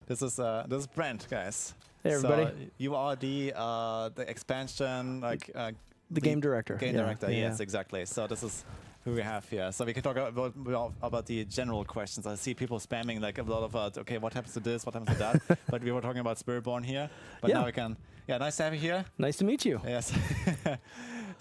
This is Brent, guys. Hey, everybody. So you are the expansion, like the game director. Game director, yes, exactly. So this is who we have here. So we can talk about the general questions. I see people spamming like a lot of, okay, what happens to this, what happens to that? But we were talking about Spiritborn here. But now we can, nice to have you here. Nice to meet you. Yes.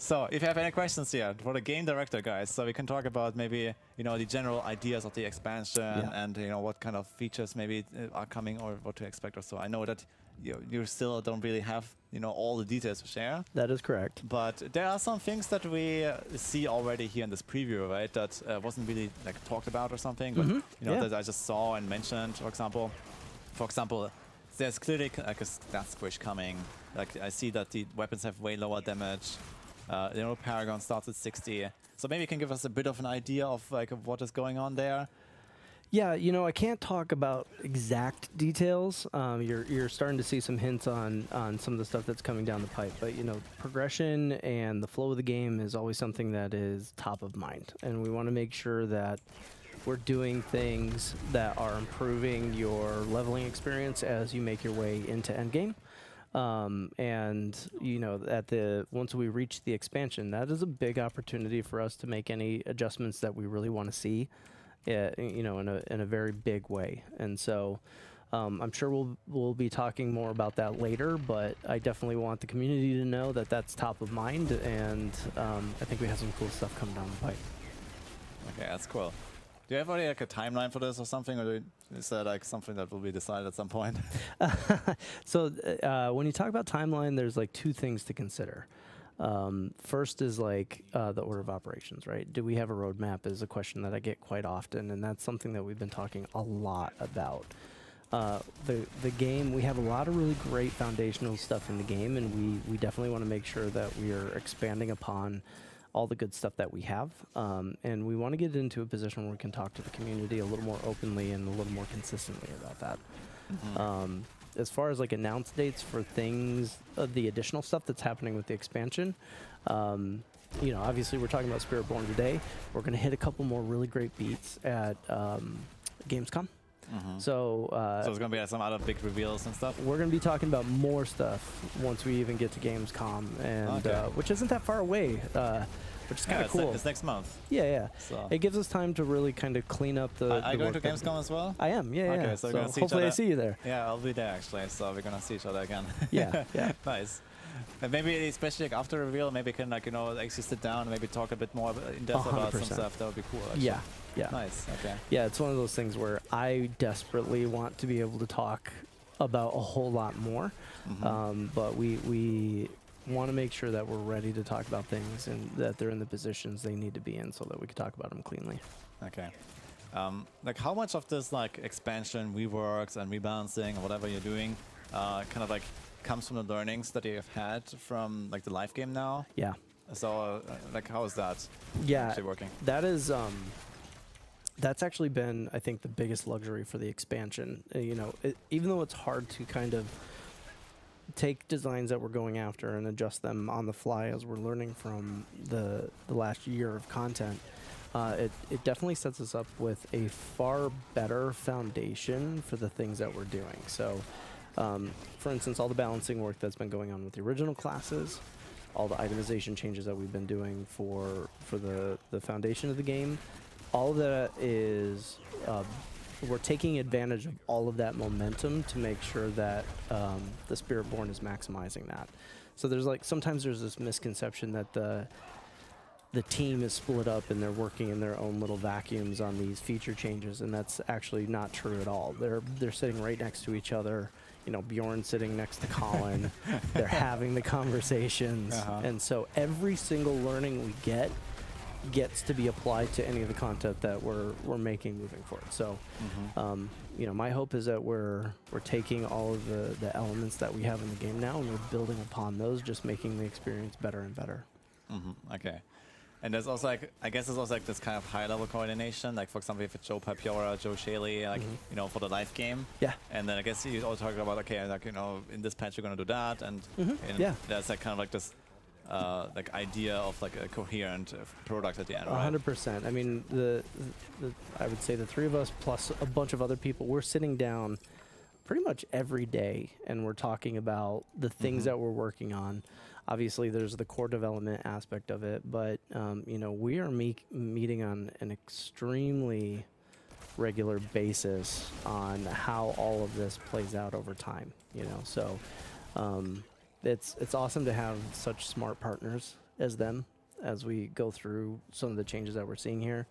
So if you have any questions here for the game director, guys, so we can talk about maybe, the general ideas of the expansion and, what kind of features maybe are coming or what to expect or so. I know that you still don't really have, all the details to share. That is correct. But there are some things that we see already here in this preview, right? That wasn't really like talked about or something, but that I just saw and mentioned. For example, there's clearly like a stat squish coming. Like I see that the weapons have way lower damage. Paragon starts at 60. So maybe you can give us a bit of an idea of what is going on there. Yeah, I can't talk about exact details. You're starting to see some hints on some of the stuff that's coming down the pipe. But, progression and the flow of the game is always something that is top of mind. And we want to make sure that we're doing things that are improving your leveling experience as you make your way into endgame. Once we reach the expansion, that is a big opportunity for us to make any adjustments that we really want to see. In a very big way. And so I'm sure we'll be talking more about that later, but I definitely want the community to know that that's top of mind, and I think we have some cool stuff coming down the pipe. Okay, that's cool. Do you have already like a timeline for this or something, or is that like something that will be decided at some point? So when you talk about timeline, there's like two things to consider. First is like the order of operations, right? Do we have a roadmap is a question that I get quite often, and that's something that we've been talking a lot about. The game, we have a lot of really great foundational stuff in the game, and we definitely want to make sure that we are expanding upon all the good stuff that we have, and we want to get into a position where we can talk to the community a little more openly and a little more consistently about that. Mm-hmm. As far as like announce dates for things, the additional stuff that's happening with the expansion, obviously we're talking about Spiritborn today. We're going to hit a couple more really great beats at Gamescom. Mm-hmm. So it's going to be some other big reveals and stuff? We're going to be talking about more stuff once we even get to Gamescom, and which isn't that far away. Which is kind of cool. It's next month. Yeah. So it gives us time to really kind of clean up the. Are you going to Gamescom as well? I am. Yeah. Okay, so we're gonna see hopefully each other. I see you there. Yeah, I'll be there actually. So we're gonna see each other again. Yeah. Nice. And maybe especially like after reveal, maybe can actually sit down and maybe talk a bit more in depth 100%. About some stuff. That would be cool. Actually. Yeah. Nice. Okay. Yeah, it's one of those things where I desperately want to be able to talk about a whole lot more, but we want to make sure that we're ready to talk about things and that they're in the positions they need to be in so that we can talk about them cleanly. Okay. Like how much of this like expansion, reworks and rebalancing or whatever you're doing kind of like comes from the learnings that you've had from like the live game now? Yeah. So like how is that actually working? That is that's actually been, I think, the biggest luxury for the expansion. Even though it's hard to kind of take designs that we're going after and adjust them on the fly as we're learning from the last year of content, it definitely sets us up with a far better foundation for the things that we're doing. So, for instance, all the balancing work that's been going on with the original classes, all the itemization changes that we've been doing for the foundation of the game, all of that is we're taking advantage of all of that momentum to make sure that the Spiritborn is maximizing that. So there's sometimes there's this misconception that the team is split up and they're working in their own little vacuums on these feature changes, and that's actually not true at all. They're sitting right next to each other. Bjorn's sitting next to Colin. They're having the conversations, and so every single learning we gets to be applied to any of the content that we're making moving forward. So, my hope is that we're taking all of the elements that we have in the game now and we're building upon those, just making the experience better and better. Okay. And there's also I guess there's also this kind of high-level coordination, like for example, if it's Joe Papiora, Joe Shaley, for the live game. Yeah. And then I guess you also talk about in this patch you're gonna do that, and there's kind of this idea of a coherent product at the end, right? 100%. I mean, I would say the three of us plus a bunch of other people, we're sitting down pretty much every day, and we're talking about the things that we're working on. Obviously, there's the core development aspect of it, but we are meeting on an extremely regular basis on how all of this plays out over time. So it's awesome to have such smart partners as them as we go through some of the changes that we're seeing here.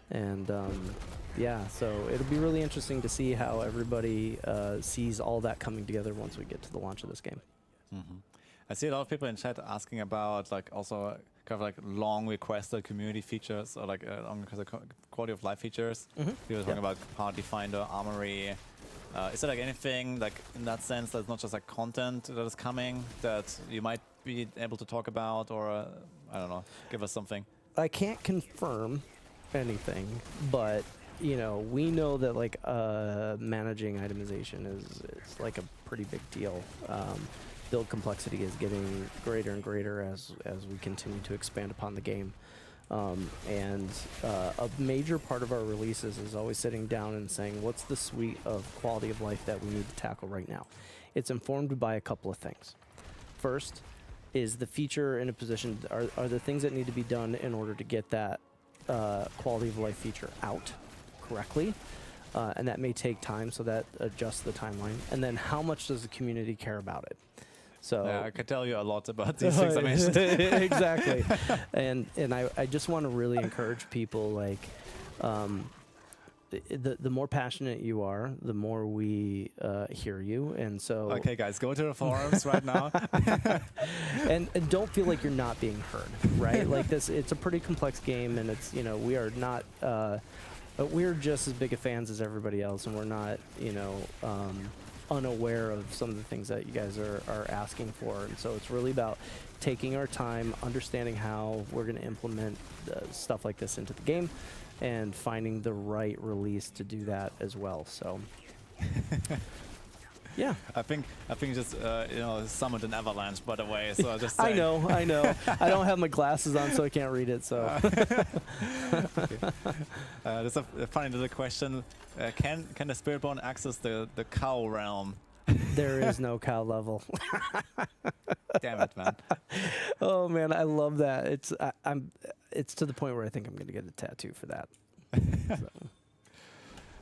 And so it'll be really interesting to see how everybody sees all that coming together once we get to the launch of this game. I see a lot of people in chat asking about also kind of like long requested community features, or like long requested quality of life features. People talking about Party Finder, Armory. Is there like anything like in that sense that's not just like content that is coming that you might be able to talk about, or I don't know, give us something? I can't confirm anything, but we know that like managing itemization is like a pretty big deal. Build complexity is getting greater and greater as we continue to expand upon the game. And a major part of our releases is always sitting down and saying, what's the suite of quality of life that we need to tackle right now? It's informed by a couple of things. First, is the feature in a position, are the things that need to be done in order to get that quality of life feature out correctly? And that may take time, so that adjusts the timeline. And then how much does the community care about it? So yeah, I could tell you a lot about these things I mentioned. Exactly. And I just want to really encourage people, like, the more passionate you are, the more we hear you. And so okay, guys, go to the forums right now. and don't feel like you're not being heard, right? Like it's a pretty complex game, and it's we are not we're just as big of fans as everybody else, and we're not unaware of some of the things that you guys are asking for. And so it's really about taking our time, understanding how we're going to implement stuff like this into the game, and finding the right release to do that as well. So yeah, I think just summoned an avalanche, by the way. So I just I know. I don't have my glasses on, so I can't read it. So there's a funny little question: Can the Spiritborn access the cow realm? There is no cow level. Damn it, man! Oh man, I love that. It's to the point where I think I'm going to get a tattoo for that. So.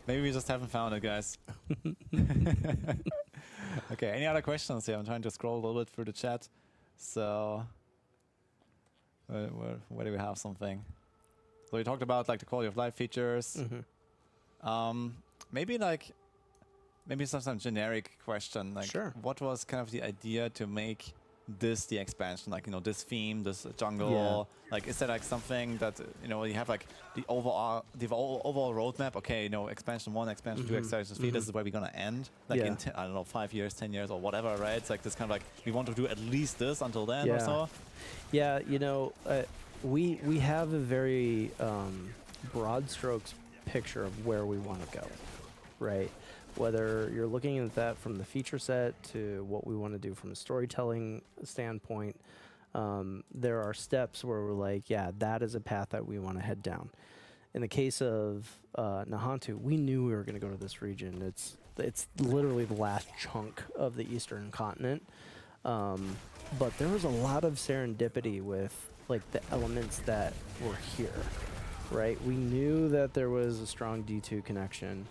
Maybe we just haven't found it, guys. Okay, any other questions here? I'm trying to scroll a little bit through the chat. So, where do we have something? So we talked about like the quality of life features. Maybe some generic question. Like, sure. What was kind of the idea to make this the expansion? Like, this theme, this jungle. Yeah. Like, is there like something that you have like the overall roadmap? Okay, expansion 1, expansion 2, expansion 3. This is where we're gonna end. Like in 5 years, 10 years, or whatever, right? It's like this kind of like we want to do at least this until then or so. Yeah, we have a very broad strokes picture of where we want to go, right? Whether you're looking at that from the feature set to what we want to do from a storytelling standpoint, there are steps where we're like, yeah, that is a path that we want to head down. In the case of Nahantu, we knew we were going to go to this region. It's literally the last chunk of the eastern continent. But there was a lot of serendipity with like the elements that were here, right? We knew that there was a strong D2 connection.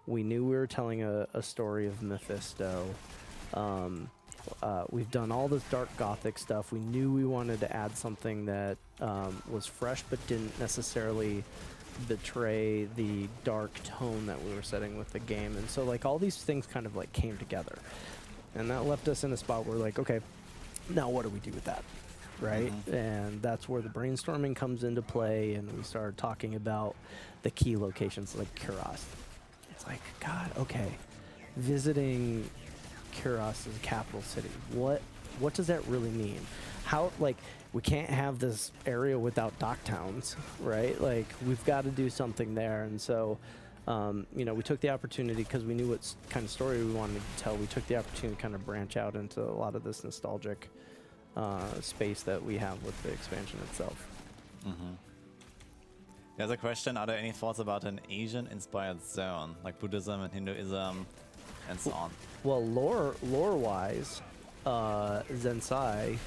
We knew we were telling a story of Mephisto. We've done all this dark gothic stuff. We knew we wanted to add something that was fresh but didn't necessarily betray the dark tone that we were setting with the game. And so like all these things kind of like came together. And that left us in a spot where we're like, okay, now what do we do with that? Right? And that's where the brainstorming comes into play, and we started talking about the key locations like Kuros. It's like, God, okay, visiting Kuros as a capital city, what does that really mean? How, like, we can't have this area without dock towns, right? Like, we've got to do something there. And so we took the opportunity, because we knew what kind of story we wanted to tell. We took the opportunity to kind of branch out into a lot of this nostalgic space that we have with the expansion itself. There's a question: are there any thoughts about an Asian-inspired zone, like Buddhism and Hinduism, and so on. Well, lore-wise, Zensai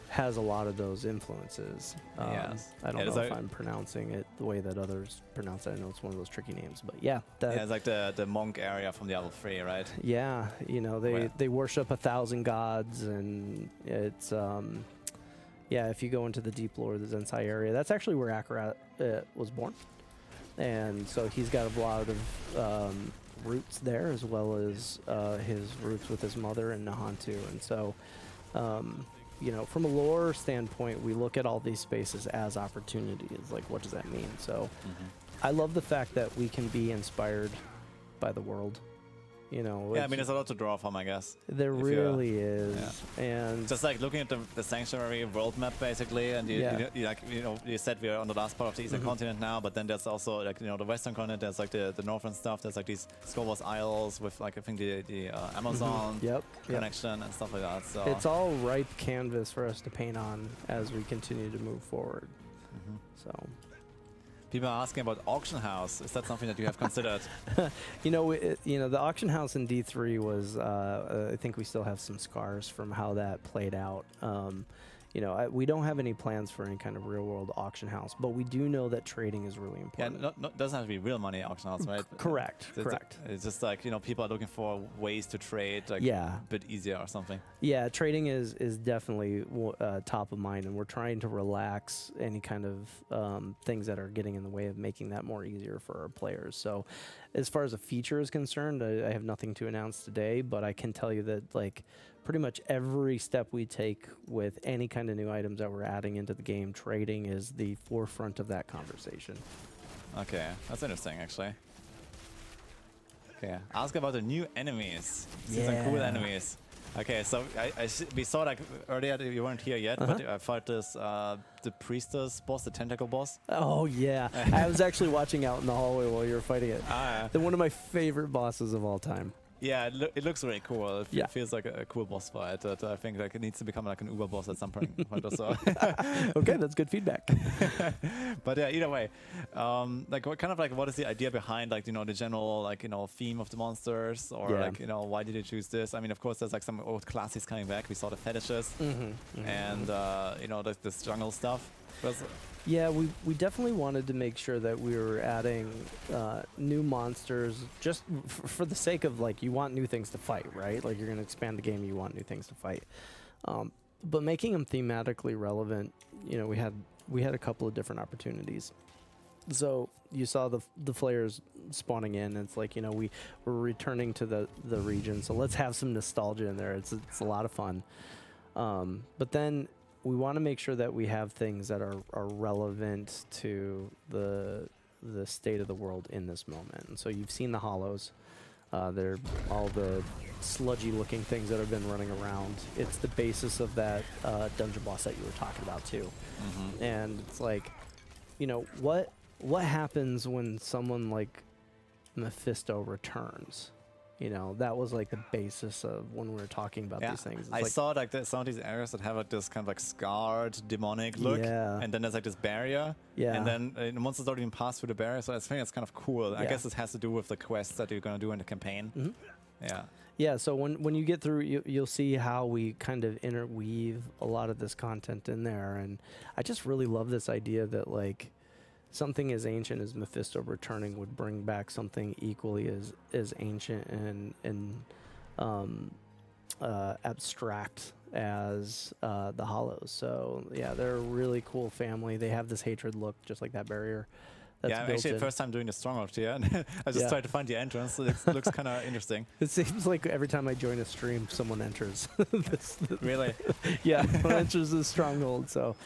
has a lot of those influences. Yes. I don't know if I'm pronouncing it the way that others pronounce it. I know it's one of those tricky names, but yeah. It's like the monk area from Diablo 3, right? Yeah, they worship 1,000 gods, and it's if you go into the deep lore of the Zensai area, that's actually where Akarat was born, and so he's got a lot of roots there, as well as his roots with his mother in Nahantu, and so. From a lore standpoint, we look at all these spaces as opportunities. Like, what does that mean? So, I love the fact that we can be inspired by the world. Yeah, I mean, there's a lot to draw from, I guess. There really is, and just like looking at the sanctuary world map, basically, and you said we're on the last part of the eastern continent now, but then there's also like the western continent. There's like the northern stuff. There's like these Skovos Isles with like I think the Amazon connection and stuff like that. So it's all ripe canvas for us to paint on as we continue to move forward. So. People are asking about auction house. Is that something that you have considered? The auction house in D3 was. I think we still have some scars from how that played out. We don't have any plans for any kind of real-world auction house, but we do know that trading is really important. Yeah, doesn't have to be real money auction house, right? Correct. It's just like people are looking for ways to trade, like a bit easier or something. Yeah, trading is definitely top of mind, and we're trying to relax any kind of things that are getting in the way of making that more easier for our players. So, as far as a feature is concerned, I have nothing to announce today, but I can tell you that pretty much every step we take with any kind of new items that we're adding into the game, trading is the forefront of that conversation. Okay, that's interesting, actually. Okay, ask about the new enemies. See some cool enemies. Okay, so we saw like earlier, you weren't here yet, but I fought this the priestess boss, the tentacle boss. Oh yeah, I was actually watching out in the hallway while you were fighting it. They're one of my favorite bosses of all time. Yeah, it looks really cool. It feels like a cool boss fight that I think it needs to become like an Uber boss at some point or so. Okay, that's good feedback. But yeah, either way, what is the idea behind the general theme of the monsters, or why did you choose this? I mean, of course, there's like some old classics coming back. We saw the fetishes and this jungle stuff. Yeah, we definitely wanted to make sure that we were adding new monsters just for the sake of you want new things to fight, right? Like you're going to expand the game, you want new things to fight. But making them thematically relevant, we had a couple of different opportunities. So you saw the flares spawning in. And it's we're returning to the region, so let's have some nostalgia in there. It's a lot of fun. But then we want to make sure that we have things that are relevant to the state of the world in this moment. And so you've seen the hollows. They're all the sludgy-looking things that have been running around. It's the basis of that dungeon boss that you were talking about too. And it's what happens when someone like Mephisto returns? That was the basis of when we were talking about these things. I saw some of these areas that have this kind of scarred demonic look, and then there's this barrier, and then the monsters don't even pass through the barrier. So I think it's kind of cool. I guess it has to do with the quests that you're going to do in the campaign. Yeah. So when you get through, you'll see how we kind of interweave a lot of this content in there, and I just really love this idea that something as ancient as Mephisto returning would bring back something equally as ancient and abstract as the Hollows. So yeah, they're a really cool family. They have this hatred look, just like that barrier. That's actually the first time doing the Stronghold here, and I just tried to find the entrance. So it looks kind of interesting. It seems like every time I join a stream, someone enters. Really? Yeah, enters the Stronghold. So.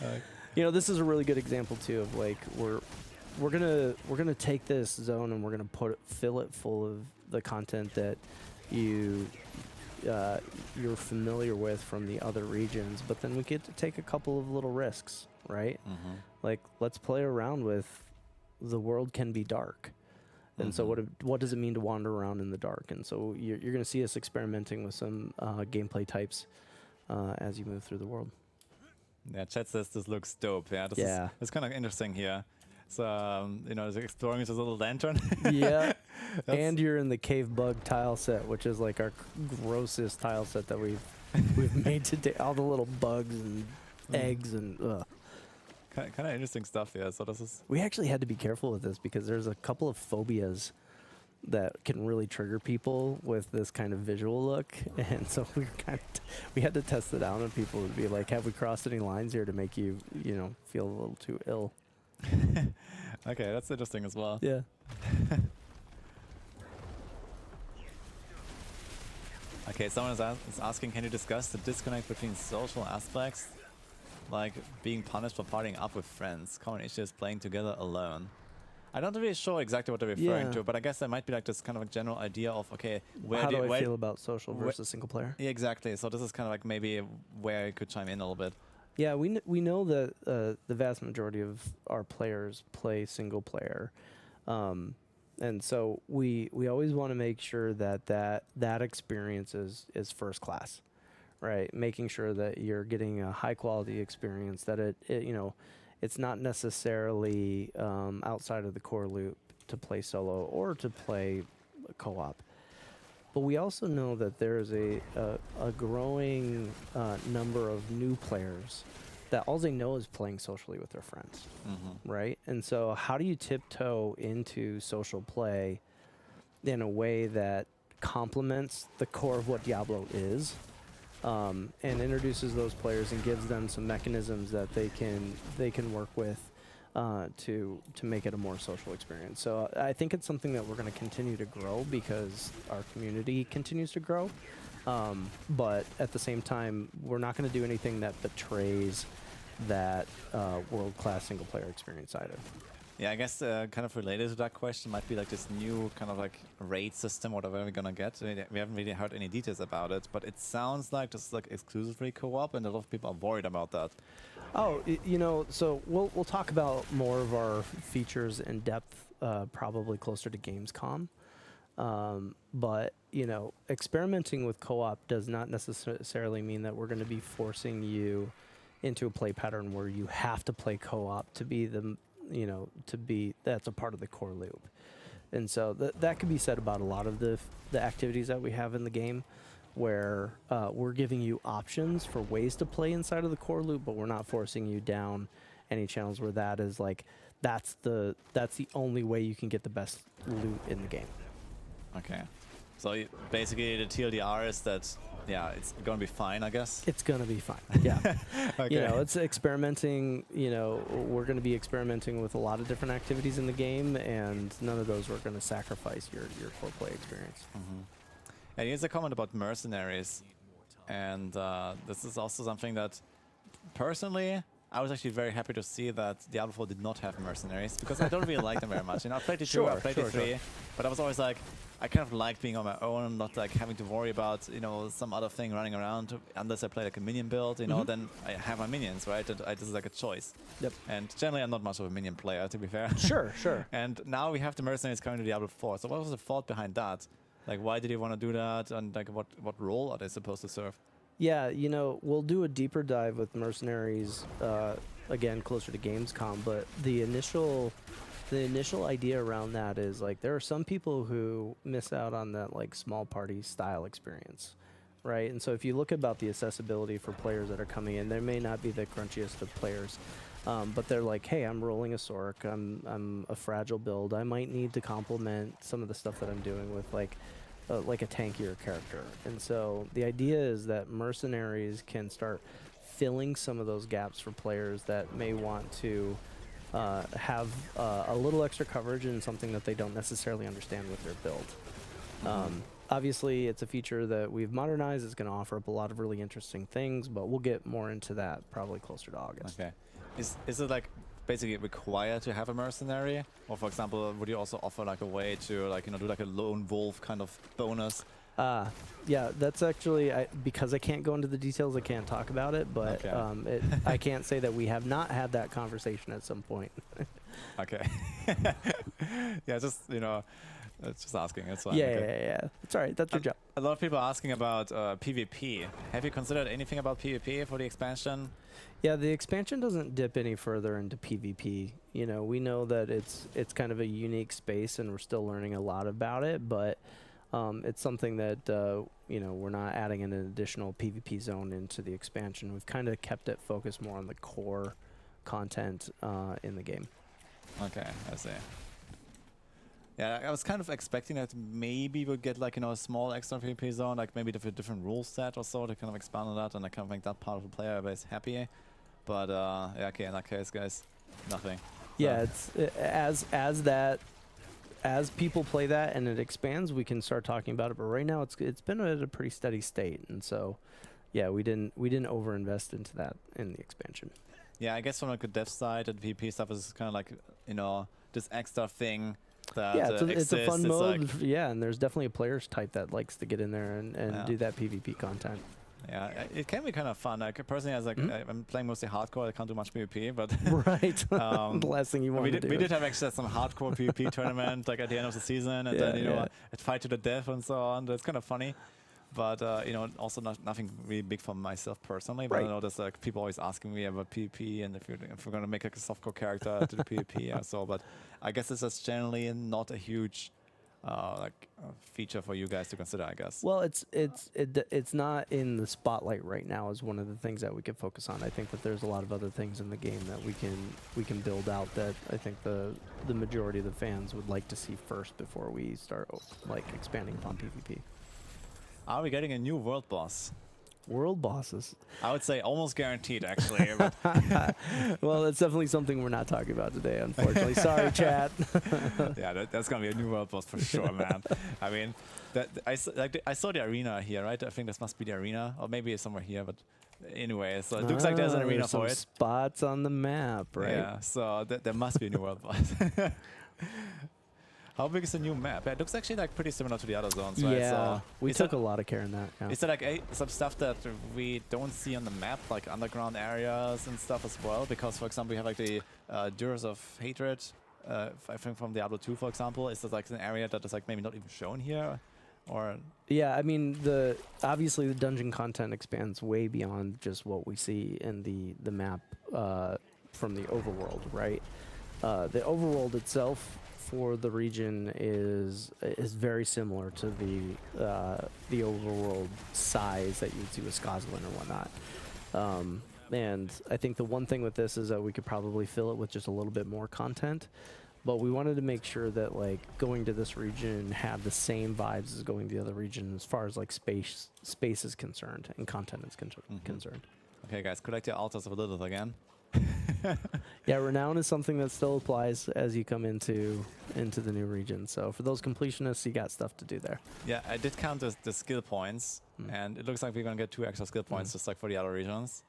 This is a really good example too of we're gonna take this zone and we're gonna fill it full of the content that you're familiar with from the other regions, but then we get to take a couple of little risks, right? Let's play around with the world can be dark, and so what does it mean to wander around in the dark? And so you're gonna see us experimenting with some gameplay types as you move through the world. Yeah, chat says this looks dope. Yeah, it's kind of interesting here. So exploring with a little lantern. Yeah. And you're in the cave bug tile set, which is like our grossest tile set that we've made today. All the little bugs and eggs and Kind of interesting stuff, yeah. So this is. We actually had to be careful with this because there's a couple of phobias that can really trigger people with this kind of visual look, and so we had to test it out on people and be like, have we crossed any lines here to make you feel a little too ill? Okay, that's interesting as well. Yeah. Okay, someone is asking, can you discuss the disconnect between social aspects, like being punished for partying up with friends, common issues playing together alone? I'm not really sure exactly what they're referring to, but I guess there might be like this kind of a general idea of, okay, how do I feel about social versus single player? Yeah, exactly. So this is kind of like maybe where I could chime in a little bit. Yeah, we know that the vast majority of our players play single player, and so we always want to make sure that experience is first class, right? Making sure that you're getting a high quality experience, that it's not necessarily outside of the core loop to play solo or to play co-op. But we also know that there's a growing number of new players that all they know is playing socially with their friends, right? And so how do you tiptoe into social play in a way that complements the core of what Diablo is, and introduces those players and gives them some mechanisms that they can work with to make it a more social experience. So I think it's something that we're going to continue to grow because our community continues to grow. But at the same time, we're not going to do anything that betrays that world-class single-player experience either. Yeah, I guess kind of related to that question might be like this new kind of like raid system, whatever we're gonna get. We haven't really heard any details about it, but it sounds like just like exclusively co-op, and a lot of people are worried about that. Oh, so we'll talk about more of our features in depth, probably closer to Gamescom. But experimenting with co-op does not necessarily mean that we're going to be forcing you into a play pattern where you have to play co-op to be that's a part of the core loop. And so that could be said about a lot of the activities that we have in the game, where we're giving you options for ways to play inside of the core loop, but we're not forcing you down any channels where that is like that's the only way you can get the best loot in the game. Okay. So basically the TLDR is that, yeah, it's going to be fine, I guess? It's going to be fine, yeah. Okay. It's experimenting, we're going to be experimenting with a lot of different activities in the game, and none of those are going to sacrifice your core play experience. And here's a comment about mercenaries. And this is also something that, personally, I was actually very happy to see that Diablo 4 did not have mercenaries, because I don't really like them very much. I played it 2, I played it 3, but I was always like, I kind of like being on my own, not like having to worry about, some other thing running around. Unless I play like a minion build, then I have my minions, right? This is like a choice. Yep. And generally, I'm not much of a minion player, to be fair. Sure. And now we have the mercenaries coming to Diablo 4. So what was the thought behind that? Like, why did you want to do that? And like, what role are they supposed to serve? Yeah, we'll do a deeper dive with mercenaries, again, closer to Gamescom, but the initial idea around that is like there are some people who miss out on that like small party style experience, right? And so if you look about the accessibility for players that are coming in, they may not be the crunchiest of players, but they're like, hey, I'm rolling a Sork, I'm a fragile build, I might need to complement some of the stuff that I'm doing with like a tankier character. And so the idea is that mercenaries can start filling some of those gaps for players that may want to have a little extra coverage in something that they don't necessarily understand with their build. Obviously, it's a feature that we've modernized. It's going to offer up a lot of really interesting things, but we'll get more into that probably closer to August. Okay. Is it like basically required to have a mercenary? Or for example, would you also offer like a way to like, do like a lone wolf kind of bonus? Yeah, that's actually, because I can't go into the details, I can't talk about it, but okay. I can't say that we have not had that conversation at some point. Okay. Yeah, just, It's just asking. It's fine. Yeah. That's all right. That's your job. A lot of people are asking about PvP. Have you considered anything about PvP for the expansion? Yeah, the expansion doesn't dip any further into PvP. You know, we know that it's kind of a unique space, and we're still learning a lot about it. But it's something that you know, we're not adding an additional PvP zone into the expansion. We've kind of kept it focused more on the core content in the game. Okay, I see. Yeah, I was kind of expecting that maybe we'll get like, you know, a small extra PvP zone, like maybe with a different rule set or so to kind of expand on that, and I kind of make that part of the player base happy. But yeah, okay, in that case, guys, nothing. Yeah, it's as people play that and it expands, we can start talking about it. But right now, it's been at a pretty steady state, and so yeah, we didn't overinvest into that in the expansion. Yeah, I guess from like the dev side, the PvP stuff is kind of like, you know, this extra thing. Yeah, it's a fun mode. Like, yeah, and there's definitely a player's type that likes to get in there and do that PvP content. Yeah, it can be kind of fun. Like personally, as like I'm playing mostly hardcore, I can't do much PvP, but right, the last thing you want to do. We did have actually some hardcore PvP tournament like at the end of the season, and then you know, at fight to the death and so on. That's kind of funny. But you know, also nothing really big for myself personally. But I know there's like people always asking me about PvP and if we're gonna make like a softcore character to the PvP or so. But I guess this is generally not a huge feature for you guys to consider, I guess. Well, it's not in the spotlight right now as one of the things that we could focus on. I think that there's a lot of other things in the game that we can build out that I think the majority of the fans would like to see first before we start like expanding upon PvP. Are we getting a new world boss? World bosses? I would say almost guaranteed, actually. Well, it's definitely something we're not talking about today, unfortunately. Sorry, chat. Yeah, that's gonna be a new world boss for sure, man. I mean, I saw the arena here, right? I think this must be the arena, or maybe it's somewhere here. But anyway, so it looks like there's an arena for it. Spots on the map, right? Yeah, so there must be a new world boss. How big is the new map? It looks actually like pretty similar to the other zones, right? Yeah, so we took a lot of care in that. Yeah. Is there like some stuff that we don't see on the map, like underground areas and stuff as well? Because, for example, we have like the Durers of Hatred, I think from Diablo 2, for example. Is there like an area that is like maybe not even shown here? Or yeah, I mean, obviously the dungeon content expands way beyond just what we see in the map from the overworld, right? The overworld itself for the region is very similar to the overworld size that you'd see with Scotland or whatnot. And I think the one thing with this is that we could probably fill it with just a little bit more content, but we wanted to make sure that like going to this region had the same vibes as going to the other region as far as like space is concerned and content is concerned. Okay, guys, collect your altars of Lilith again. Yeah, renown is something that still applies as you come into the new region. So for those completionists, you got stuff to do there. Yeah, I did count the skill points, and it looks like we're gonna get 2 extra skill points, just like for the other regions.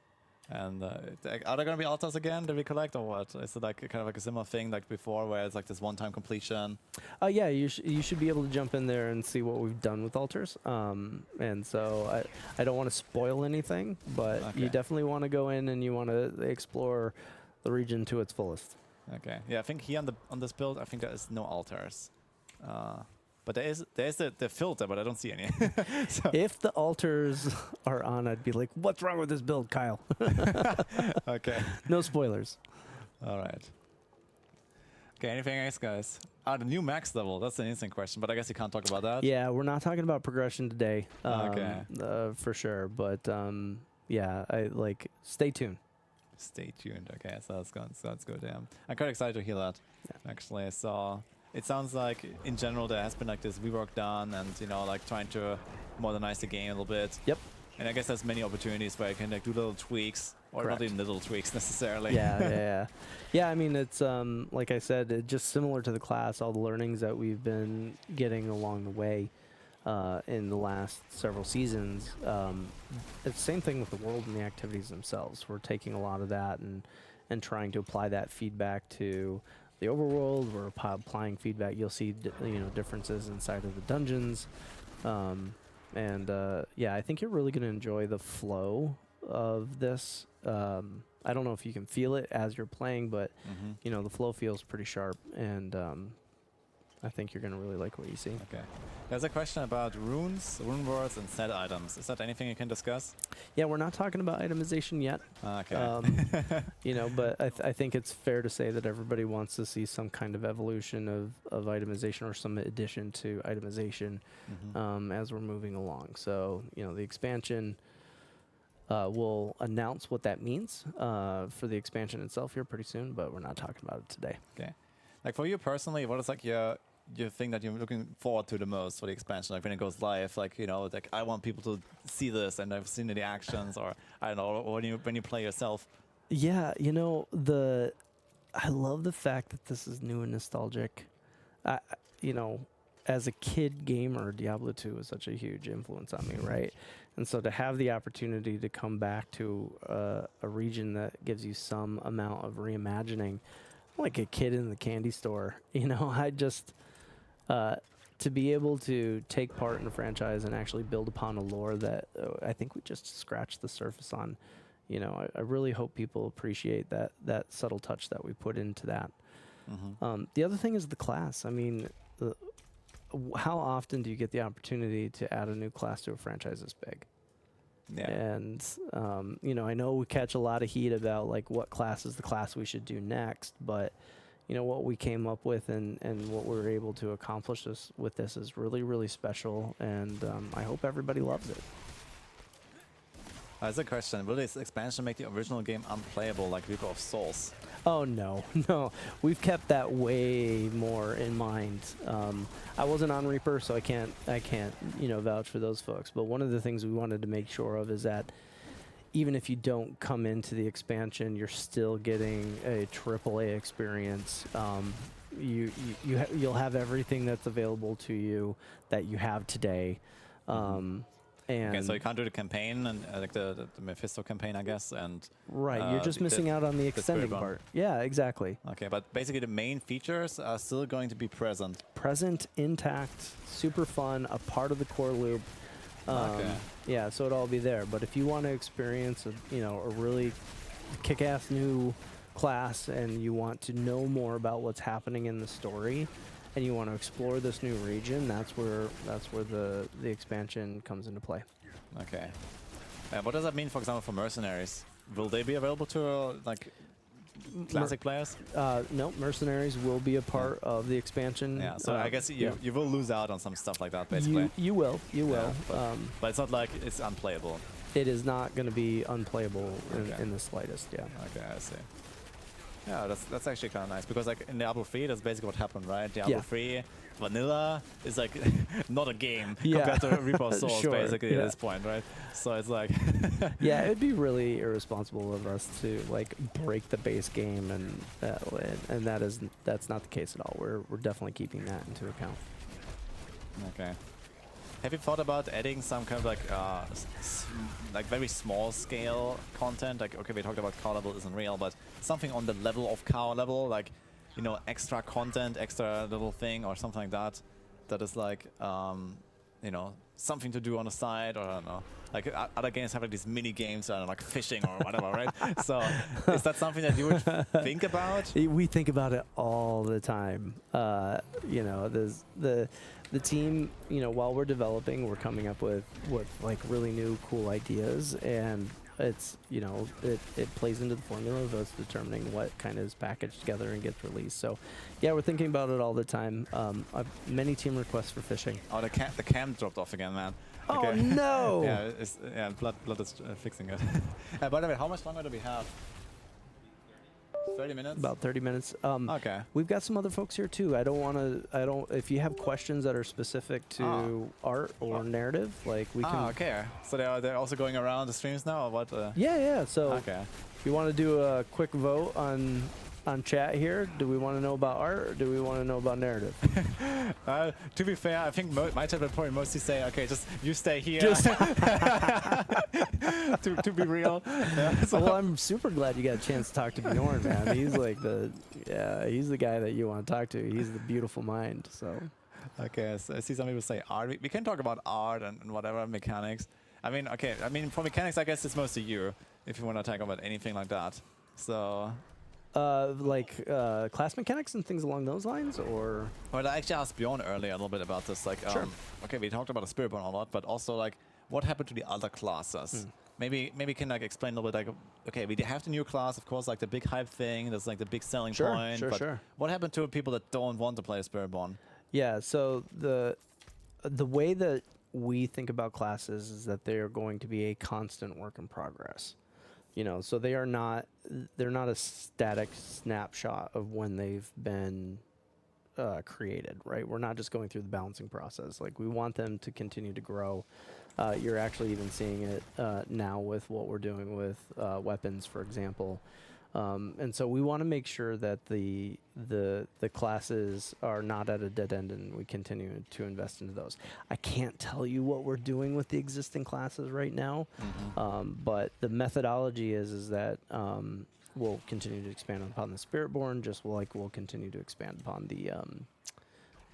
And are there gonna be altars again that we collect, or what? Is it like kind of like a similar thing like before, where it's like this one-time completion? Yeah, you should be able to jump in there and see what we've done with altars. And so I don't want to spoil anything, but you definitely want to go in and you want to explore the region to its fullest. Okay. Yeah, I think here on this build, I think there is no altars. But there is the filter, but I don't see any. So if the altars are on, I'd be like, "What's wrong with this build, Kyle?" Okay. No spoilers. All right. Okay. Anything else, guys? The new max level. That's an interesting question, but I guess you can't talk about that. Yeah, we're not talking about progression today. Okay. For sure, but yeah, stay tuned. Stay tuned. Okay, so that's good. Yeah, I'm quite excited to hear that. Yeah. Actually, so. It sounds like, in general, there has been like this rework done, and you know, like trying to modernize the game a little bit. Yep. And I guess there's many opportunities where you can like do little tweaks, or Correct. not even little tweaks necessarily. Yeah. I mean, it's like I said, just similar to the class. All the learnings that we've been getting along the way in the last several seasons. It's the same thing with the world and the activities themselves. We're taking a lot of that and trying to apply that feedback to the overworld. We're applying feedback. You'll see differences inside of the dungeons, yeah, I think you're really going to enjoy the flow of this. I don't know if you can feel it as you're playing, but you know, the flow feels pretty sharp, and I think you're going to really like what you see. Okay. There's a question about runes, rune words, and set items. Is that anything you can discuss? Yeah, we're not talking about itemization yet. Okay. You know, but I think it's fair to say that everybody wants to see some kind of evolution of itemization or some addition to itemization as we're moving along. So, you know, the expansion will announce what that means for the expansion itself here pretty soon, but we're not talking about it today. Okay. Like for you personally, what is like your thing that you're looking forward to the most for the expansion? Like when it goes live, like, you know, like I want people to see this and I've seen the actions, or I don't know, or when you play yourself. Yeah, you know, I love the fact that this is new and nostalgic. You know, as a kid gamer, Diablo 2 was such a huge influence on me, right? And so to have the opportunity to come back to a region that gives you some amount of reimagining, like a kid in the candy store, you know, I just to be able to take part in a franchise and actually build upon a lore that I think we just scratched the surface on. You know, I really hope people appreciate that subtle touch that we put into that. The other thing is the class. I mean, how often do you get the opportunity to add a new class to a franchise this big? Yeah. And, you know, I know we catch a lot of heat about, like, what class is the class we should do next, but, you know, what we came up with and what we were able to accomplish with this is really, really special, and I hope everybody loves it. As a question, will this expansion make the original game unplayable like Reaper of Souls? Oh, no, no. We've kept that way more in mind. I wasn't on Reaper, so I can't, you know, vouch for those folks. But one of the things we wanted to make sure of is that even if you don't come into the expansion, you're still getting a AAA experience. You'll have everything that's available to you that you have today. And okay, so you can't do the campaign and like the Mephisto campaign, I guess, and right, you're just missing out on the extending part. Yeah, exactly. Okay, but basically the main features are still going to be present. Present, intact, super fun, a part of the core loop. Okay. Yeah, so it'll all be there. But if you want to experience a really kick-ass new class and you want to know more about what's happening in the story, and you want to explore this new region, that's where the expansion comes into play. Okay. What does that mean, for example, for mercenaries? Will they be available to like classic players? No, mercenaries will be a part of the expansion. Yeah, so I guess you will lose out on some stuff like that, basically. You will. But it's not like it's unplayable. It is not going to be unplayable in the slightest. Yeah. Okay, I see. Yeah, that's actually kind of nice, because like in Diablo 3, that's basically what happened, right? Diablo 3 vanilla is like not a game compared to Reaper of Souls, basically at this point, right? So it's like yeah, it'd be really irresponsible of us to like break the base game, and that's not the case at all. We're definitely keeping that into account. Okay. Have you thought about adding some kind of like very small scale content? Like, okay, we talked about cow level isn't real, but something on the level of cow level, like, you know, extra content, extra little thing or something like that, that is like, you know, something to do on the side, or I don't know. Like other games have like these mini games, I don't know, like fishing or whatever, right? So is that something that you would think about? We think about it all the time. You know, the team, you know, while we're developing, we're coming up with like really new, cool ideas, and it's, you know, it plays into the formula of us determining what kind of is packaged together and gets released. So, yeah, we're thinking about it all the time. Many team requests for fishing. Oh, the cam dropped off again, man. Oh, okay. no! Yeah, blood is fixing it. By the way, how much longer do we have? 30 minutes? About 30 minutes. Okay. We've got some other folks here too. If you have questions that are specific to art or narrative, like we can. Okay. So they're also going around the streams now, or what? Yeah. So okay. If you want to do a quick vote on chat here, do we want to know about art or do we want to know about narrative? To be fair, I think my chat would probably mostly say, okay, just you stay here. to be real. Yeah, so. Well, I'm super glad you got a chance to talk to Bjorn, man. He's like he's the guy that you want to talk to. He's the beautiful mind. So. Okay, so I see some people say art. We can talk about art and whatever mechanics. I mean, okay. I mean, for mechanics, I guess it's mostly you if you want to talk about anything like that. So. Class mechanics and things along those lines, or? Well, I actually asked Bjorn earlier a little bit about this. Like, Sure. okay, we talked about the Spiritborn a lot, but also like, what happened to the other classes? Maybe can like explain a little bit. Like, okay, we have the new class, of course, like the big hype thing. That's like the big selling point. But what happened to people that don't want to play Spiritborn? Yeah. So the way that we think about classes is that they are going to be a constant work in progress. You know, so they're not a static snapshot of when they've been created, right? We're not just going through the balancing process. Like, we want them to continue to grow. You're actually even seeing it now with what we're doing with weapons, for example. And so we want to make sure that the classes are not at a dead end, and we continue to invest into those. I can't tell you what we're doing with the existing classes right now, but the methodology is that we'll continue to expand upon the Spiritborn, just like we'll continue to expand upon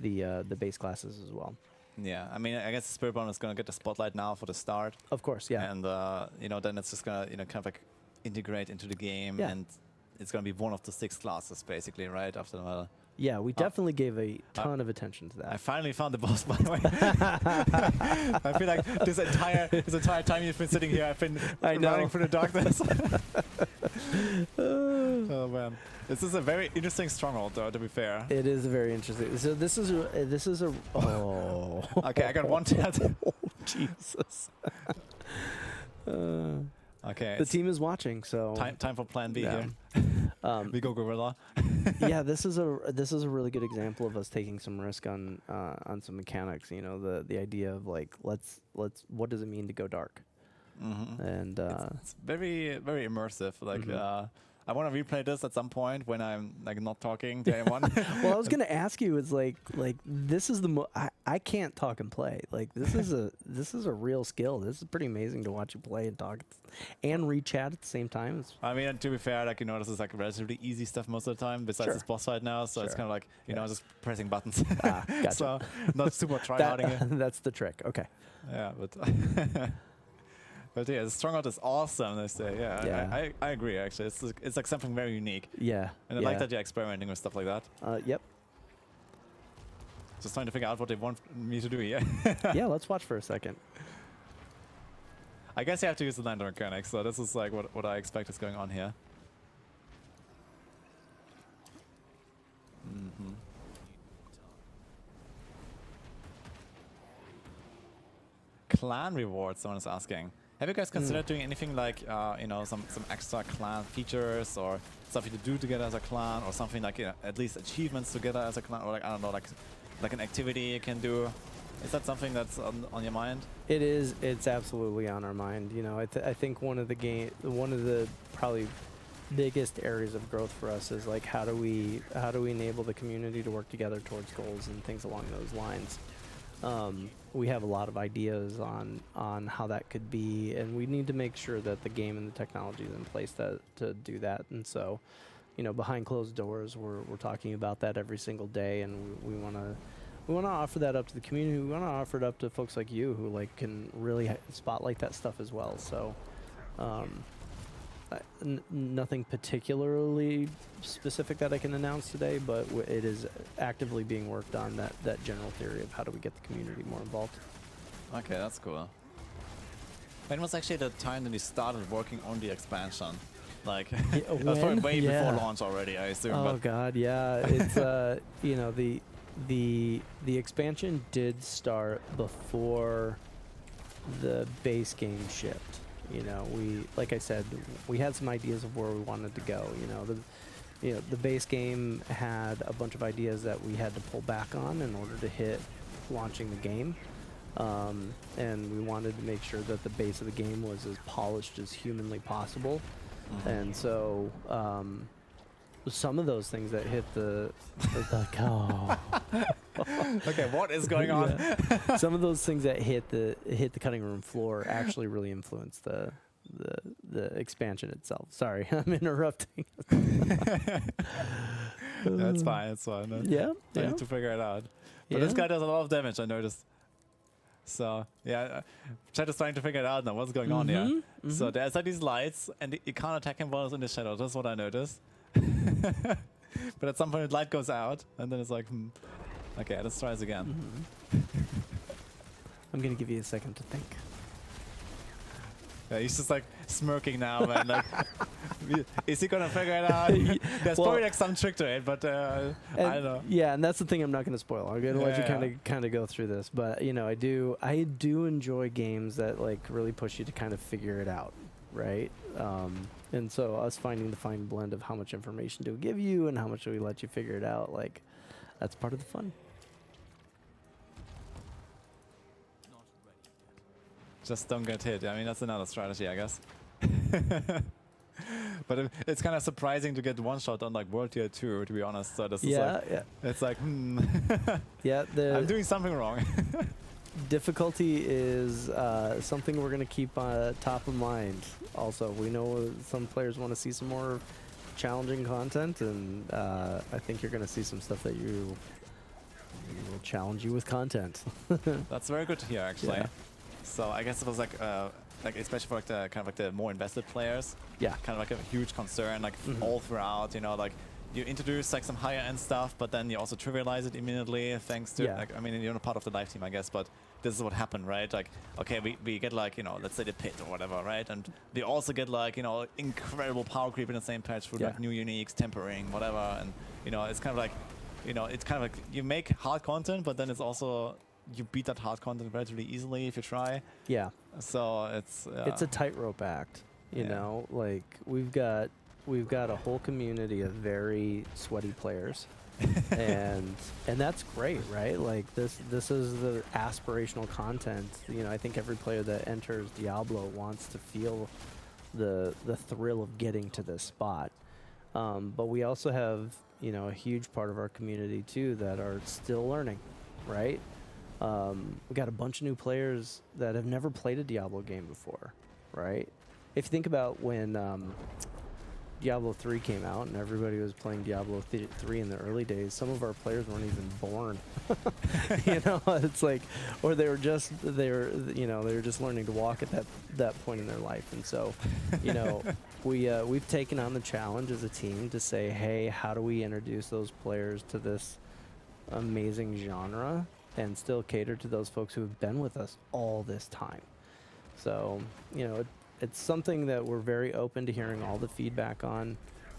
the base classes as well. Yeah, I mean, I guess the Spiritborn is going to get the spotlight now for the start. Of course, yeah. And you know, then it's just going to kind of like integrate into the game, and it's going to be one of the 6 classes basically, right? After the yeah, we definitely gave a ton of attention to that. I finally found the boss, by the way. I feel like this entire time you've been sitting here, I've been running through the darkness. Oh man, this is a very interesting stronghold, though. To be fair, it is very interesting. So this is a oh. Okay, I got one chat. Oh, Jesus. Okay, the team is watching, so time for Plan B here. We go gorilla. Yeah, this is a really good example of us taking some risk on some mechanics. You know, the idea of like let's what does it mean to go dark? And it's very very immersive. Like I want to replay this at some point when I'm like not talking to anyone. Well, I was gonna ask you. It's like this is the I can't talk and play. Like this is a real skill. This is pretty amazing to watch you play and talk and read chat at the same time. I mean, to be fair, like, you know, this is like relatively easy stuff most of the time. Besides this boss fight now, so it's kind of like you know, just pressing buttons. Gotcha. So not super tryharding it. That's the trick. Okay. Yeah, but. But yeah, the stronghold is awesome. They say, I agree. Actually, it's like something very unique. Yeah, and I like that you're experimenting with stuff like that. Yep. Just trying to figure out what they want me to do here. Yeah, let's watch for a second. I guess you have to use the lander mechanics, so this is like what I expect is going on here. Clan rewards, someone is asking. Have you guys considered doing anything like, you know, some extra clan features or something to do together as a clan, or something like, you know, at least achievements together as a clan, or like, I don't know, like an activity you can do? Is that something that's on your mind? It is. It's absolutely on our mind. You know, I think one of the probably biggest areas of growth for us is like how do we enable the community to work together towards goals and things along those lines. We have a lot of ideas on how that could be, and we need to make sure that the game and the technology is in place to do that. And so, you know, behind closed doors, we're talking about that every single day, and we want to offer that up to the community. We want to offer it up to folks like you who like can really spotlight that stuff as well. So, nothing particularly specific that I can announce today, but it is actively being worked on, that general theory of how do we get the community more involved. Okay, that's cool. When was actually the time that we started working on the expansion? Like, it was probably way before launch already, I assume. Oh God, yeah. It's you know, the expansion did start before the base game shipped. You know, like I said, we had some ideas of where we wanted to go. You know, the base game had a bunch of ideas that we had to pull back on in order to hit launching the game, and we wanted to make sure that the base of the game was as polished as humanly possible. And so, some of those things that hit like, oh. Okay, what is going on? Some of those things that hit the cutting room floor actually really influenced the expansion itself. Sorry, I'm interrupting. That's fine. It's fine. Yeah, I need to figure it out. But this guy does a lot of damage, I noticed. So yeah, Chat is trying to figure it out now. What's going on here? So there's like these lights, and you can't attack him while he's in the shadow. That's what I noticed. But at some point, the light goes out, and then it's like, okay, let's try this again. I'm gonna give you a second to think. Yeah, he's just like smirking now, man. Like, is he gonna figure it out? There's probably like some trick to it, but I don't know. Yeah, and that's the thing I'm not gonna spoil. I'm gonna let you kind of go through this, but you know, I do enjoy games that like really push you to kind of figure it out, right? And so us finding the fine blend of how much information do we give you and how much do we let you figure it out, like that's part of the fun. Just don't get hit. I mean, that's another strategy, I guess. But it's kind of surprising to get one shot on like World Tier 2, to be honest. So this is like, it's like, yeah, I'm doing something wrong. Difficulty is something we're going to keep top of mind. Also, we know some players want to see some more challenging content, and I think you're going to see some stuff that will challenge you with content. That's very good to hear, actually. Yeah. So I guess it was like especially for like the kind of like the more invested players. Yeah. Kind of like a huge concern, like all throughout. You know, like you introduce like some higher end stuff, but then you also trivialize it immediately thanks to like, I mean, you're not part of the live team, I guess, but this is what happened, right? Like, okay, we get like, you know, let's say the pit or whatever, right? And we also get like, you know, incredible power creep in the same patch through like new uniques, tempering, whatever, and you know, it's kind of like, you know, it's kind of like you make hard content, but then it's also you beat that hard content relatively easily if you try. Yeah. So it's a tightrope act, you know. Like we've got a whole community of very sweaty players, and that's great, right? Like this is the aspirational content. You know, I think every player that enters Diablo wants to feel the thrill of getting to this spot. But we also have, you know, a huge part of our community too that are still learning, right? We got a bunch of new players that have never played a Diablo game before, right? If you think about when Diablo 3 came out and everybody was playing Diablo 3 in the early days, some of our players weren't even born. You know, it's like, or they were just learning to walk at that point in their life. And so, you know, we've taken on the challenge as a team to say, hey, how do we introduce those players to this amazing genre and still cater to those folks who have been with us all this time? So, you know, it's something that we're very open to hearing all the feedback on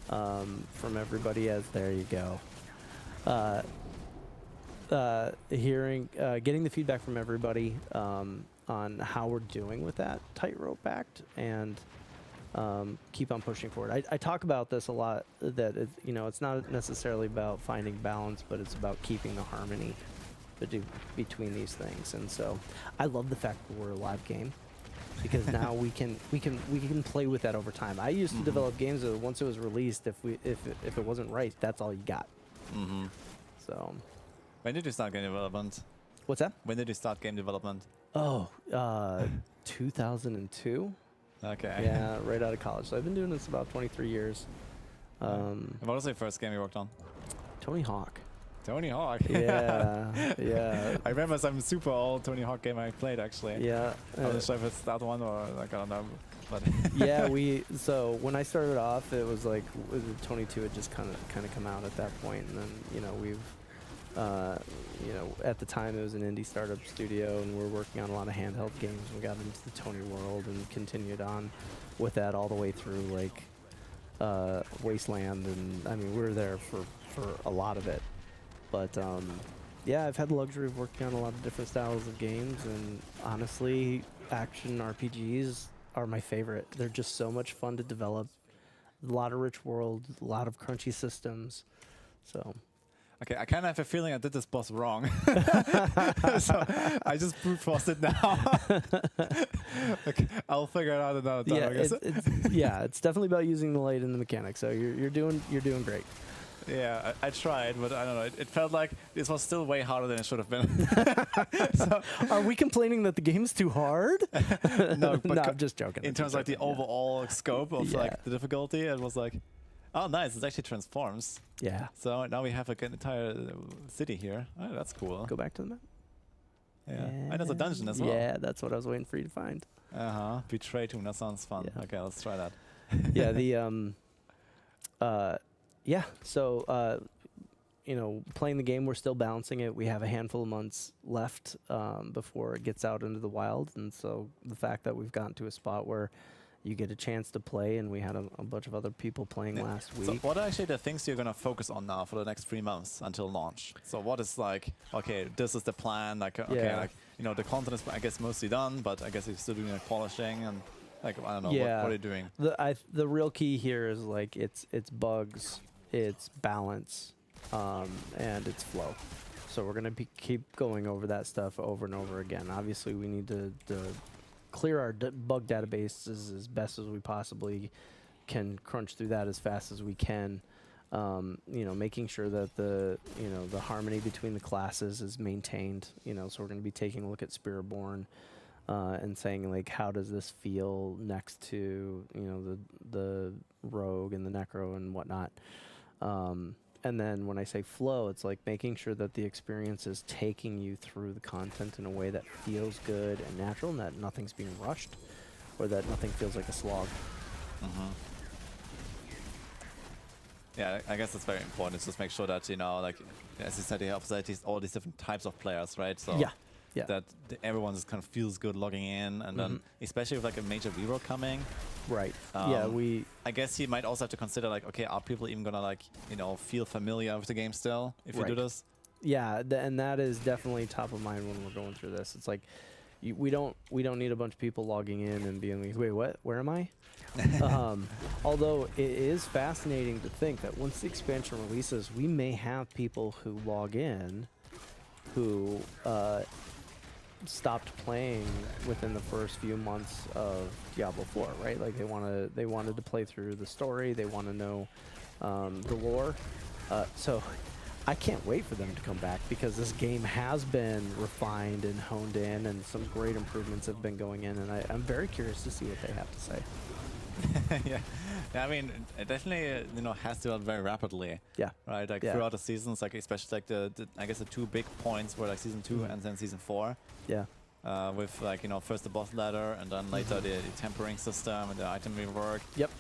from everybody. As there you go, getting the feedback from everybody on how we're doing with that tightrope act, and keep on pushing forward. I talk about this a lot, that you know, it's not necessarily about finding balance, but it's about keeping the harmony between these things. And so I love the fact that we're a live game, because now we can play with that over time. I used to develop games that once it was released, if it wasn't right, that's all you got. So when did you start game development? What's that? When did you start game development? 2002. Okay. Yeah, right out of college. So I've been doing this about 23 years. What was the first game you worked on? Tony Hawk. Tony Hawk. Yeah, yeah. I remember some super old Tony Hawk game I played, actually. Yeah. I'm not sure if it's that one or like, I don't know. But yeah, so when I started off, it was like Tony 2 had just kind of come out at that point, and then, you know, we've you know, at the time it was an indie startup studio, and we're working on a lot of handheld games. We got into the Tony world and continued on with that all the way through like Wasteland, and I mean, we were there for a lot of it. But yeah, I've had the luxury of working on a lot of different styles of games, and honestly, action RPGs are my favorite. They're just so much fun to develop. A lot of rich worlds, a lot of crunchy systems. So. Okay, I kind of have a feeling I did this boss wrong. So I just brute forced it now. Okay, I'll figure it out another time. Yeah, it's definitely about using the light and the mechanics. So you're doing great. Yeah, I tried, but I don't know. It felt like this was still way harder than it should have been. So, are we complaining that the game's too hard? No, no, I'm just joking. In terms of like the overall scope of like the difficulty, it was like, oh, nice! It actually transforms. Yeah. So now we have like an entire city here. Oh, that's cool. Go back to the map. Yeah. And there's a dungeon as well. Yeah, that's what I was waiting for you to find. Betray Tomb. That sounds fun. Yeah. Okay, let's try that. Yeah. The Yeah. So, playing the game, we're still balancing it. We have a handful of months left before it gets out into the wild. And so the fact that we've gotten to a spot where you get a chance to play, and we had a bunch of other people playing last week. So what are actually the things you're going to focus on now for the next 3 months until launch? So what is like, okay, this is the plan, like, okay, like, the content is, I guess, mostly done, but I guess you're still doing like polishing and like, I don't know, what are you doing? The real key here is like, it's bugs, it's balance, and it's flow. So we're going to keep going over that stuff over and over again. Obviously, we need to clear our bug databases as best as we possibly can, crunch through that as fast as we can. Making sure that the harmony between the classes is maintained. So we're going to be taking a look at Spiritborn and saying like, how does this feel next to the rogue and the necro and whatnot. And then when I say flow, it's like making sure that the experience is taking you through the content in a way that feels good and natural, and that nothing's being rushed, or that nothing feels like a slog. Mm-hmm. Yeah, I guess that's very important. It's just make sure that, like, as you said, you have all these different types of players, right? So that everyone just kind of feels good logging in, and then especially with like a major rework coming. Right. I guess you might also have to consider like, okay, are people even gonna like, feel familiar with the game still if you do this? Yeah, and that is definitely top of mind when we're going through this. It's like, we don't need a bunch of people logging in and being like, wait, what? Where am I? Although it is fascinating to think that once the expansion releases, we may have people who log in who stopped playing within the first few months of Diablo 4, right? Like they wanted to play through the story, they want to know the lore. So I can't wait for them to come back, because this game has been refined and honed in, and some great improvements have been going in, and I'm very curious to see what they have to say. Yeah, I mean, it definitely has developed very rapidly. Yeah. Right, like throughout the seasons, like especially like the I guess the two big points were like season 2 and then season 4. Yeah. With like first the boss ladder, and then later the tempering system and the item rework. Yep.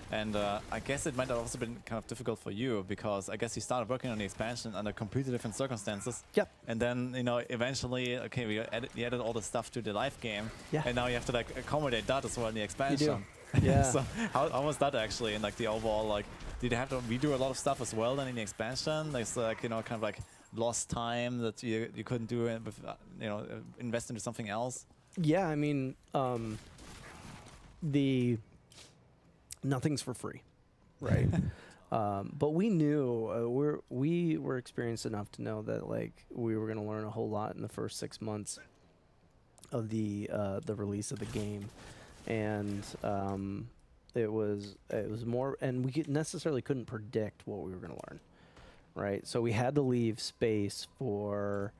And I guess it might have also been kind of difficult for you, because I guess you started working on the expansion under completely different circumstances. Yep. And then, eventually, okay, you added all the stuff to the live game. Yeah. And now you have to like accommodate that as well in the expansion. You do. Yeah. So how was that actually in like the overall, like, did you have to redo a lot of stuff as well then in the expansion? Like, so, like, kind of like lost time that you couldn't do it with, invest into something else? Yeah, I mean, nothing's for free, right? But we knew we were experienced enough to know that like we were going to learn a whole lot in the first 6 months of the release of the game, and it was more, and we necessarily couldn't predict what we were going to learn, right? So we had to leave space for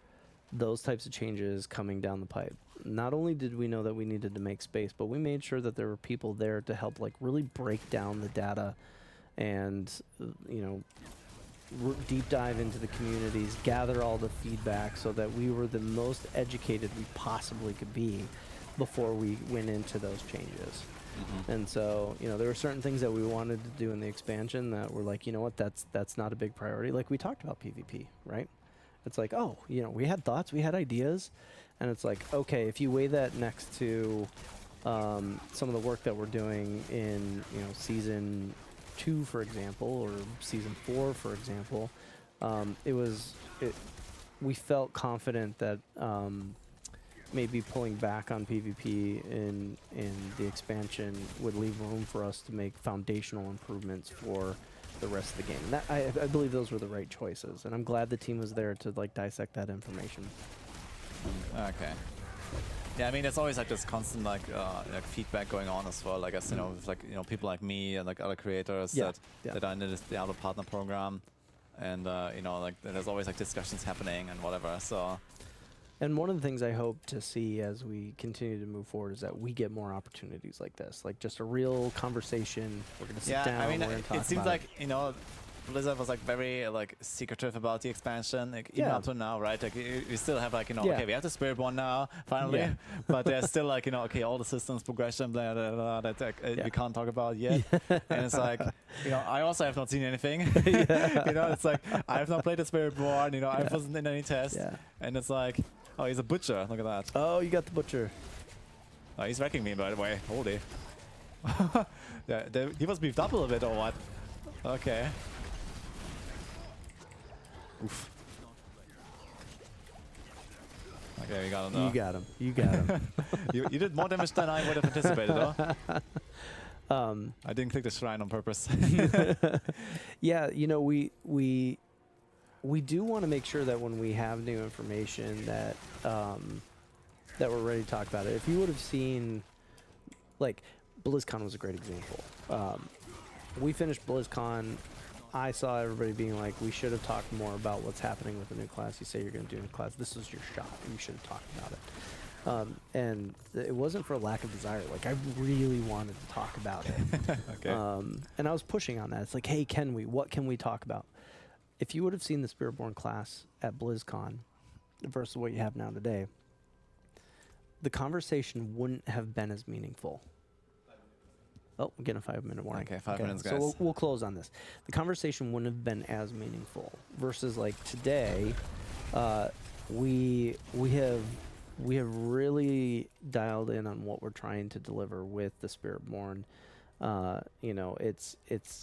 those types of changes coming down the pipe. Not only did we know that we needed to make space, but we made sure that there were people there to help like really break down the data and deep dive into the communities, gather all the feedback, so that we were the most educated we possibly could be before we went into those changes. And so, there were certain things that we wanted to do in the expansion that were like, that's not a big priority. Like we talked about PvP, right? It's like, we had thoughts, we had ideas, and it's like, okay, if you weigh that next to some of the work that we're doing in, season 2, for example, or season 4, for example, we felt confident that maybe pulling back on PvP in the expansion would leave room for us to make foundational improvements for the rest of the game. And that, I believe those were the right choices, and I'm glad the team was there to like dissect that information. Okay. Yeah, I mean, there's always like this constant like feedback going on as well. I guess with like people like me and like other creators that are in this Diablo partner program, and like there's always like discussions happening and whatever. So. And one of the things I hope to see as we continue to move forward is that we get more opportunities like this, like just a real conversation. We're going to sit down. I mean, we're gonna talk it seems about like Blizzard was like very like secretive about the expansion, like, even Yeah. up to now, right? Like you still have like, you know, Yeah. okay, we have the Spiritborn now finally, Yeah. but there's still like, you know, okay, all the systems progression, blah blah blah, that like, Yeah. we can't talk about yet. And it's like, you know, I also have not seen anything. You know, it's like I have not played the Spiritborn. You know, I wasn't in any test. Yeah. And it's like, oh, he's a butcher. Look at that. Oh, you got the butcher. Oh, he's wrecking me, by the way. Holy. Yeah, he was beefed up a little bit, or what? Okay. Oof. Okay, we got him. You got him. You got him. You did more damage than I would have anticipated, though. I didn't click the shrine on purpose. Yeah, you know, we do want to make sure that when we have new information that that we're ready to talk about it. If you would have seen, like, BlizzCon was a great example. We finished BlizzCon. I saw everybody being like, we should have talked more about what's happening with the new class. You say you're going to do a new class. This was your shot. You should have talked about it. And it wasn't for a lack of desire. Like, I really wanted to talk about it. Okay. And I was pushing on that. It's like, hey, what can we talk about? If you would have seen the Spiritborn class at BlizzCon versus what you have now today, the conversation wouldn't have been as meaningful. Oh, we're getting a 5-minute warning. Okay, 5 minutes, guys. So we'll close on this. The conversation wouldn't have been as meaningful versus like today. We have really dialed in on what we're trying to deliver with the Spiritborn. You know, it's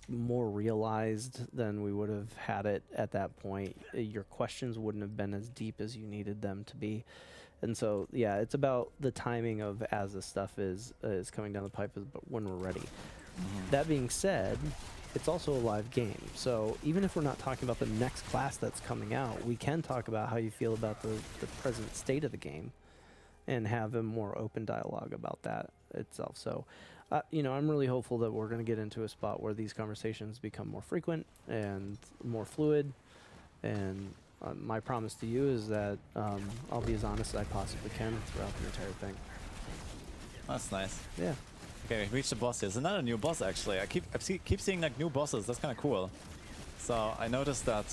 more realized than we would have had it at that point. Your questions wouldn't have been as deep as you needed them to be. And so, yeah, it's about the timing of as this stuff is coming down the pipe, but when we're ready. That being said, it's also a live game. So even if we're not talking about the next class that's coming out, we can talk about how you feel about the present state of the game and have a more open dialogue about that itself. So, you know, I'm really hopeful that we're going to get into a spot where these conversations become more frequent and more fluid. And my promise to you is that I'll be as honest as I possibly can throughout the entire thing. That's nice. Yeah. Okay, we reached the boss here. It's another new boss, actually. I keep seeing like new bosses. That's kind of cool. So I noticed that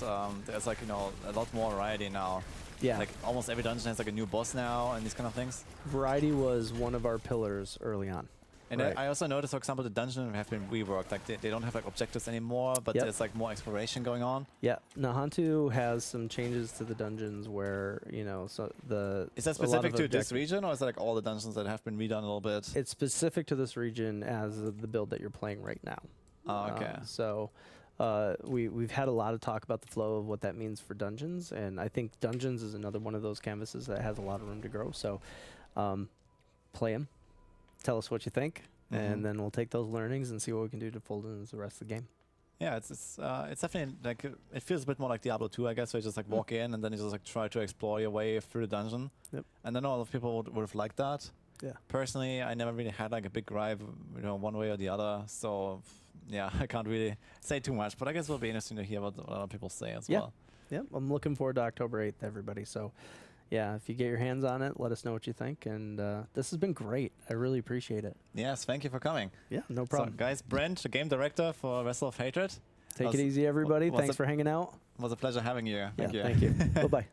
there's like, you know, a lot more variety now. Yeah. Like almost every dungeon has like a new boss now and these kind of things. Variety was one of our pillars early on. And right. I also noticed, for example, the dungeons have been reworked. Like they don't have like objectives anymore, but Yep. there's like more exploration going on. Yeah, Nahantu has some changes to the dungeons where, you know, so Is that specific to this region, or is it like all the dungeons that have been redone a little bit? It's specific to this region as the build that you're playing right now. Oh, okay. So we've had a lot of talk about the flow of what that means for dungeons, and I think dungeons is another one of those canvases that has a lot of room to grow. So play them, tell us what you think, and then we'll take those learnings and see what we can do to fold into the rest of the game. Yeah, it's definitely like it feels a bit more like Diablo 2, I guess, where you just like walk in and then you just like try to explore your way through the dungeon. Yep. And then a lot of people would have liked that. Yeah. Personally, I never really had like a big drive, you know, one way or the other. So yeah, I can't really say too much, but I guess it'll be interesting to hear what other people say as well. Yeah, I'm looking forward to October 8th, everybody. So yeah, if you get your hands on it, let us know what you think. And this has been great. I really appreciate it. Yes, thank you for coming. Yeah, no problem. So guys, Brent, the game director for Vessel of Hatred. Take it easy, everybody. Thanks for hanging out. It was a pleasure having you. Yeah, Thank you. thank you. Bye-bye.